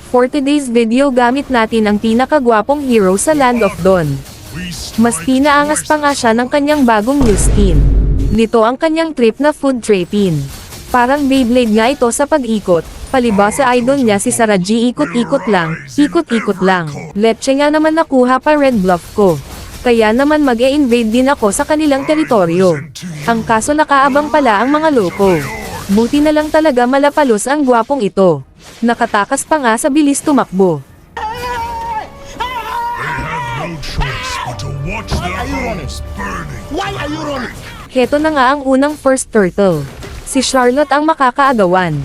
For today's video gamit natin ang pinakagwapong hero sa Land of Dawn. Mas pinaangas pa nga siya ng kanyang bagong new skin. Nito ang kanyang trip na food trapping. Parang Beyblade nga ito sa pag-ikot, palibhasa sa idol niya si Sarah G ikot-ikot lang, ikot-ikot lang. Leche nga naman nakuha pa red bluff ko. Kaya naman mag-e-invade din ako sa kanilang teritoryo. Ang kaso nakaabang pala ang mga loko. Buti na lang talaga malapalos ang gwapong ito. Nakatakas pa nga sa bilis tumakbo. Heto na nga ang unang first turtle. Si Charlotte ang makakaagawan.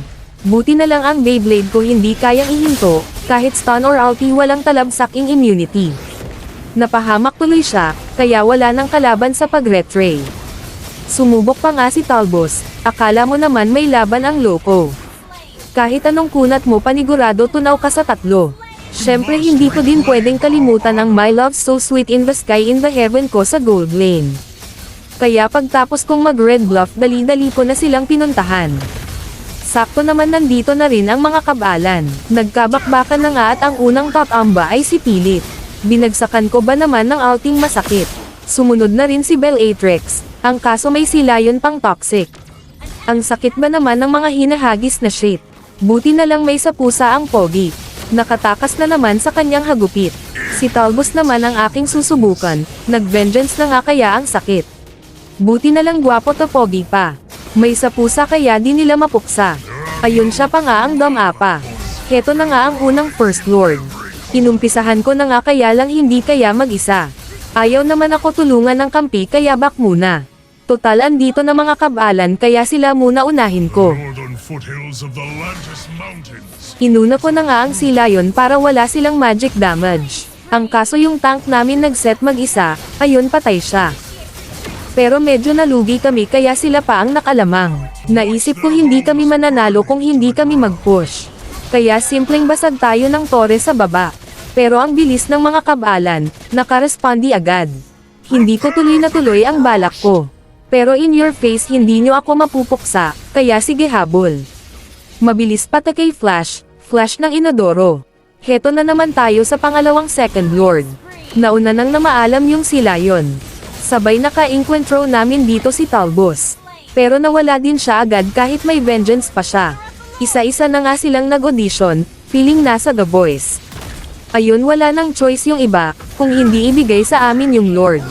Buti na lang ang Beyblade ko hindi kayang ihinto, kahit stun or ulti walang talabsaking immunity. Napahamak tuloy siya, kaya wala nang kalaban sa pag-retray. Sumubok pa nga si Talbos, akala mo naman may laban ang loko. Kahit anong kunat mo panigurado tunaw ka sa tatlo. Syempre hindi ko din pwedeng kalimutan ang My Love So Sweet in the Sky in the Heaven ko sa gold lane. Kaya pagtapos kong mag-red bluff dali-dali ko na silang pinuntahan. Sakto naman nandito na rin ang mga kabalan. Nagkabakbakan na nga at ang unang top amba ay si Pilit. Binagsakan ko ba naman ng ulting masakit. Sumunod na rin si Bellatrix. Ang kaso may silayon pang toxic. Ang sakit ba naman ng mga hinahagis na shit. Buti na lang may sapusa ang pogi. Nakatakas na naman sa kanyang hagupit. Si Talbos naman ang aking susubukan. Nag-vengeance na nga kaya ang sakit. Buti na lang gwapo to pogi pa. May sapusa kaya di nila mapuksa. Ayun siya pa nga ang damapa. Heto na nga ang unang first lord. Inumpisahan ko na nga kaya lang hindi kaya mag-isa. Ayaw naman ako tulungan ng kampi kaya back muna. Total andito na mga kabalan kaya sila muna unahin ko. Inuna ko na nga ang silayon para wala silang magic damage. Ang kaso yung tank namin nag-set mag-isa, ayun patay siya. Pero medyo nalugi kami kaya sila pa ang nakalamang. Naisip ko hindi kami mananalo kung hindi kami mag-push. Kaya simpleng basag tayo ng tore sa baba. Pero ang bilis ng mga kabalan, nakarespondi agad. Hindi ko tuloy na tuloy ang balak ko. Pero in your face hindi nyo ako mapupuksa, kaya sige habol. Mabilis pa kay Flash ng Inodoro. Heto na naman tayo sa pangalawang second lord. Nauna nang namaalam yung silayon. Sabay naka-encuentro namin dito si Talbos. Pero nawala din siya agad kahit may vengeance pa siya. Isa-isa na nga silang nag-audition, feeling nasa The Voice. Ayun wala nang choice yung iba, kung hindi ibigay sa amin yung Lord.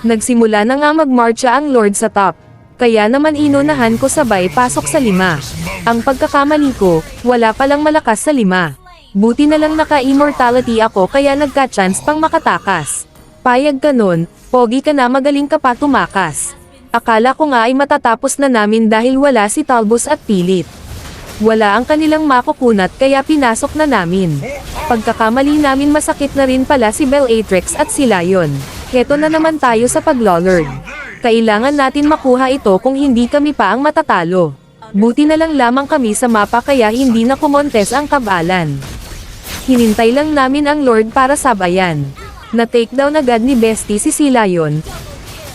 Nagsimula na nga magmarcha ang Lord sa top. Kaya naman inunahan ko sabay pasok sa 5. Ang pagkakamali ko, wala palang malakas sa 5. Buti na lang naka-immortality ako kaya nagka-chance pang makatakas. Payag ka nun, pogi ka na magaling ka pa tumakas. Akala ko nga ay matatapos na namin dahil wala si Talbos at Pilit. Wala ang kanilang makukunat kaya pinasok na namin. Pagkakamali namin masakit na rin pala si Bellatrix at si Lion. Heto na naman tayo sa paglolord. Kailangan natin makuha ito kung hindi kami pa ang matatalo. Buti na lang lamang kami sa mapa kaya hindi na kumontes ang kabalan. Hinintay lang namin ang Lord para sabayan. Na-takedown agad ni Bestie si Lion.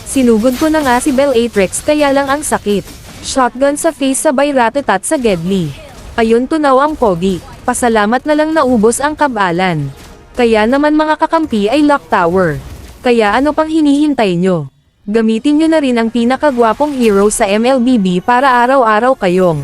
Sinugod ko na nga si Bellatrix kaya lang ang sakit. Shotgun sa face sabay ratetat sa Gedli. Ayun tunaw ang pogi. Pasalamat na lang naubos ang kabalan. Kaya naman mga kakampi ay lock tower. Kaya ano pang hinihintay nyo? Gamitin nyo na rin ang pinakagwapong hero sa MLBB para araw-araw kayong